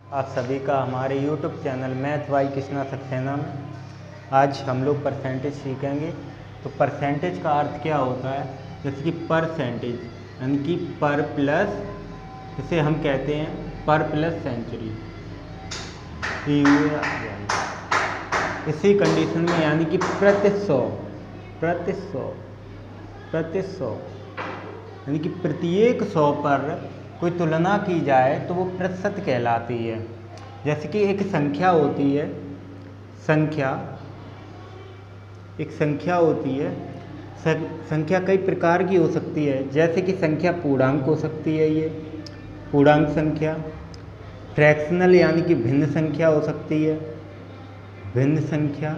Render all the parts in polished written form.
आप सभी का हमारे YouTube channel math by Krishna Saxena में आज हम लोग परसेंटेज सीखेंगे। तो परसेंटेज का अर्थ क्या होता है, जैसे कि परसेंटेज यानी कि पर प्लस, इसे हम कहते हैं पर प्लस सेंचुरी। इसी कंडीशन में यानी कि प्रति सौ यानी कि प्रत्येक 100 पर कोई तुलना की जाए तो वो प्रतिशत कहलाती है। जैसे कि एक संख्या होती है, एक संख्या होती है। संख्या कई प्रकार की हो सकती है, जैसे कि संख्या पूर्णांक हो सकती है, ये पूर्णांक संख्या। फ्रैक्शनल यानी कि भिन्न संख्या हो सकती है, भिन्न संख्या।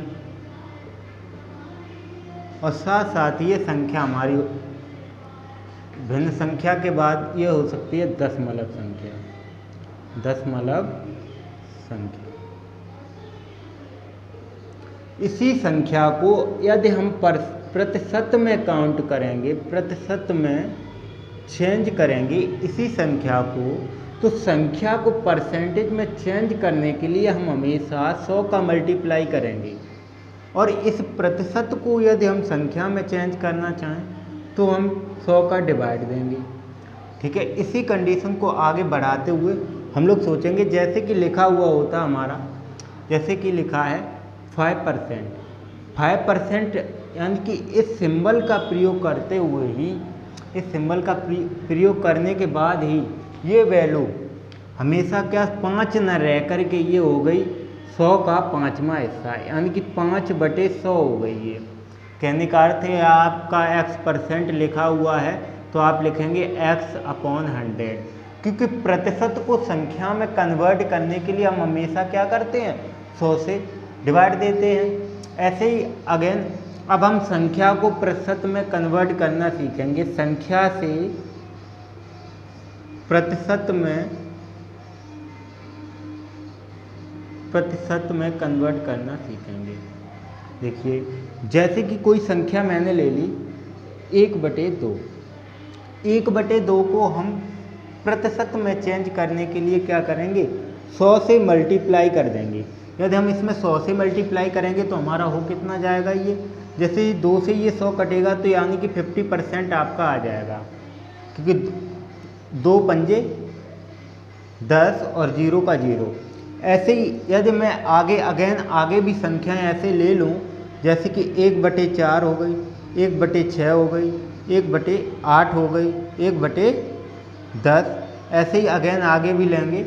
और साथ साथ ये संख्या हमारी भिन्न संख्या के बाद ये हो सकती है दशमलव संख्या, दशमलव संख्या। इसी संख्या को यदि हम प्रतिशत में काउंट करेंगे, प्रतिशत में चेंज करेंगे इसी संख्या को, तो संख्या को परसेंटेज में चेंज करने के लिए हम हमेशा 100 का मल्टीप्लाई करेंगे। और इस प्रतिशत को यदि हम संख्या में चेंज करना चाहें तो हम 100 का डिवाइड देंगे। ठीक है, इसी कंडीशन को आगे बढ़ाते हुए हम लोग सोचेंगे, जैसे कि लिखा हुआ होता हमारा, जैसे कि लिखा है 5% यानी कि इस सिंबल का प्रयोग करते हुए ही, इस सिंबल का प्रयोग करने के बाद ही ये वैल्यू हमेशा क्या 5 न रह कर के ये हो गई 100 का 5वां हिस्सा, यानी कि 5/100 हो गई है। कहने का अर्थ है आपका x% लिखा हुआ है तो आप लिखेंगे x/100, क्योंकि प्रतिशत को संख्या में कन्वर्ट करने के लिए हम हमेशा क्या करते हैं, 100 से डिवाइड देते हैं। ऐसे ही अगेन अब हम संख्या को प्रतिशत में कन्वर्ट करना सीखेंगे। संख्या से प्रतिशत में कन्वर्ट करना सीखेंगे। देखिए, जैसे कि कोई संख्या मैंने ले ली 1/2, 1/2 को हम प्रतिशत में चेंज करने के लिए क्या करेंगे, 100 से मल्टीप्लाई कर देंगे। यदि हम इसमें 100 से मल्टीप्लाई करेंगे तो हमारा हो कितना जाएगा, ये जैसे 2 से ये 100 कटेगा तो यानी कि 50% आपका आ जाएगा, क्योंकि 2 पंजे 10 और 0 का 0। ऐसे ही यदि मैं आगे भी संख्याएं ऐसे ले लूँ, जैसे कि 1/4 हो गई, 1/6 हो गई, 1/8 हो गई, 1/10, ऐसे ही आगे भी लेंगे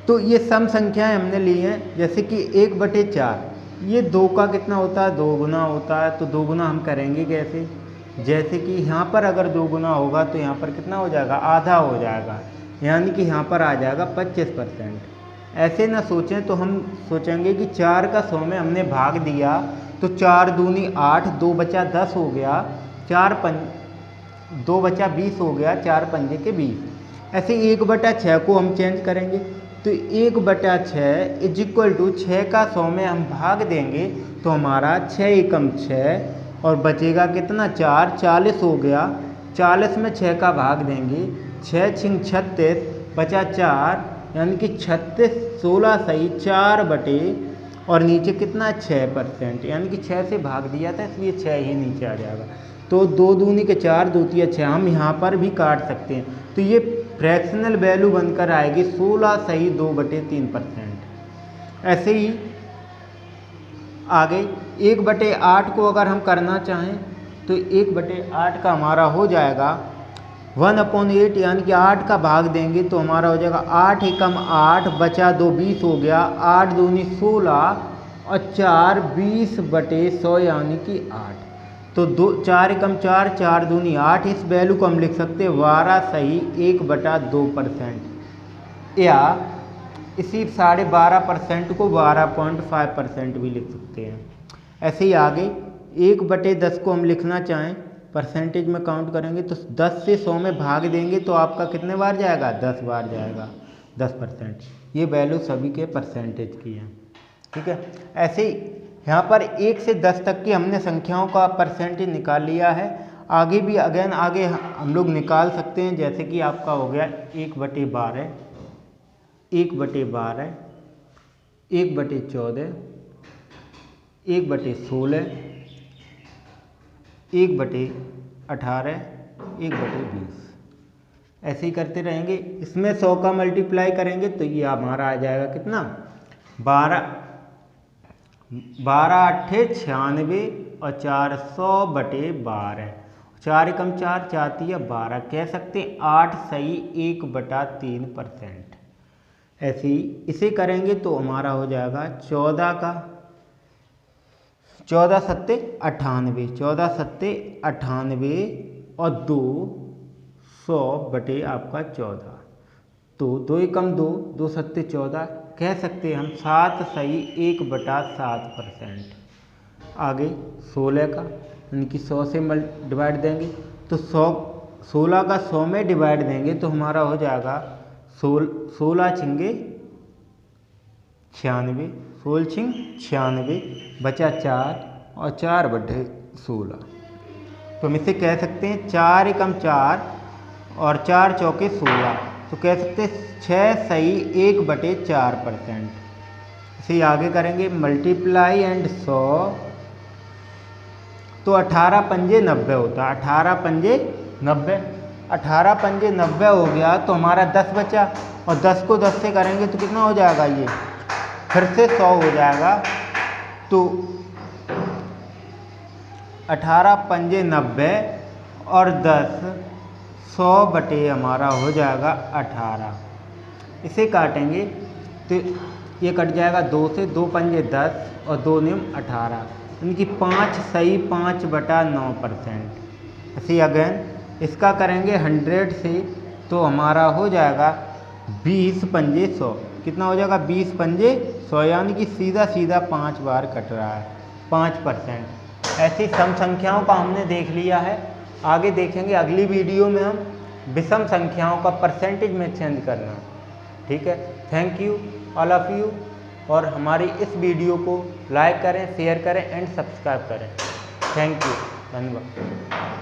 तो ये सम संख्याएं हमने ली हैं। जैसे कि 1/4 ये 2 का कितना होता है, 2 गुना होता है, तो 2 गुना हम करेंगे कैसे, जैसे कि यहाँ पर अगर 2 गुना होगा तो यहाँ पर कितना हो जाएगा, आधा हो जाएगा, यानी कि यहाँ पर आ जाएगा 25%। ऐसे ना सोचें तो हम सोचेंगे कि 4 का 100 में हमने भाग दिया तो 4 दूनी 8, 2 बचा 10 हो गया, 2 बचा 20 हो गया, 4 पंजे के 20। ऐसे 1/6 को हम चेंज करेंगे तो 1/6 इज इक्वल टू 6 का 100 में हम भाग देंगे तो हमारा 6 एकम 6 और बचेगा कितना, 4, 40 हो गया। 40 में 6 का भाग देंगे, 6 छिंग 36 बचा 4, यानी कि 36, 16 सही 4 बटे और नीचे कितना 6%, यानी कि 6 से भाग दिया था इसलिए 6 ही नीचे आ जाएगा। तो 2 दूनी के 4, 2 तिया 6, हम यहाँ पर भी काट सकते हैं तो ये फ्रैक्शनल वैल्यू बनकर आएगी 16 सही 2/3%। ऐसे ही आगे 1/8 को अगर हम करना चाहें तो 1/8 का हमारा हो जाएगा 1/8, यानी कि 8 का भाग देंगे तो हमारा हो जाएगा 8 एकम 8 बचा 2 20 हो गया, 8 दूनी 16 और 4 20/100 यानी कि 8। तो 4 एकम 4, 4 दूनी 8, इस वैल्यू को हम लिख सकते हैं 12 सही 1/2%, या इसी 12.5% को 12.5% भी लिख सकते हैं। ऐसे ही आगे 1/10 को हम लिखना चाहें परसेंटेज में काउंट करेंगे तो 10 से 100 में भाग देंगे तो आपका कितने बार जाएगा, 10 बार जाएगा, 10%। ये वैल्यू सभी के परसेंटेज की है। ठीक है, ऐसे ही यहाँ पर 1 से 10 तक की हमने संख्याओं का परसेंटेज निकाल लिया है। आगे भी आगे हम लोग निकाल सकते हैं, जैसे कि आपका हो गया 1/12, 1/12, 1/14, 1/16, 1/18, 1/20। ऐसे ही करते रहेंगे। इसमें 100 का मल्टीप्लाई करेंगे तो ये हमारा आ जाएगा कितना, 12 8 96 और 400/12। 4 एकम 4, 4 तिया 12, कह सकते हैं 8 सही 1/3%। ऐसे ही इसे करेंगे तो हमारा हो जाएगा 14 का 14 सत्ते 98, 14 सत्ते 98 और 2 100 आपका 14। तो 2 एकम 2, 2 सत्ते 14, कह सकते हैं हम 7 सही 1/7%। आगे 16 का यानी कि 100 से डिवाइड देंगे तो 16 का 100 में डिवाइड देंगे तो हमारा हो जाएगा 16 छिंगे 96, 16 छिंग 96, बचा 4 और 4/16। तो हम इसे कह सकते हैं 4 एकम 4 और 4 चौके 16, तो कह सकते हैं 6 सही 1/4%। इसे आगे करेंगे मल्टीप्लाई एंड 100 तो 18 पंजे 90 होता है, 18 पंजे 90, 18 पंजे 90 हो गया तो हमारा 10 बचा और 10 को 10 से करेंगे तो कितना हो जाएगा, ये फिर से 100 हो जाएगा। तो 18 पंजे 90 और 10, 100 हमारा हो जाएगा 18। इसे काटेंगे तो ये कट जाएगा 2 से, 2 पंजे 10 और 2 नियम 18, यानी कि 5 सही 5/9%। ऐसे अगेन इसका करेंगे 100 से तो हमारा हो जाएगा 20 पंजे 100, कितना हो जाएगा 20 पंजे 100, यानी कि सीधा सीधा 5 बार कट रहा है, 5%। ऐसी सम संख्याओं का हमने देख लिया है। आगे देखेंगे अगली वीडियो में हम विषम संख्याओं का परसेंटेज में चेंज करना। ठीक है, thank you all of you. और हमारी इस वीडियो को लाइक करें, शेयर करें एंड सब्सक्राइब करें। थैंक यू, धन्यवाद।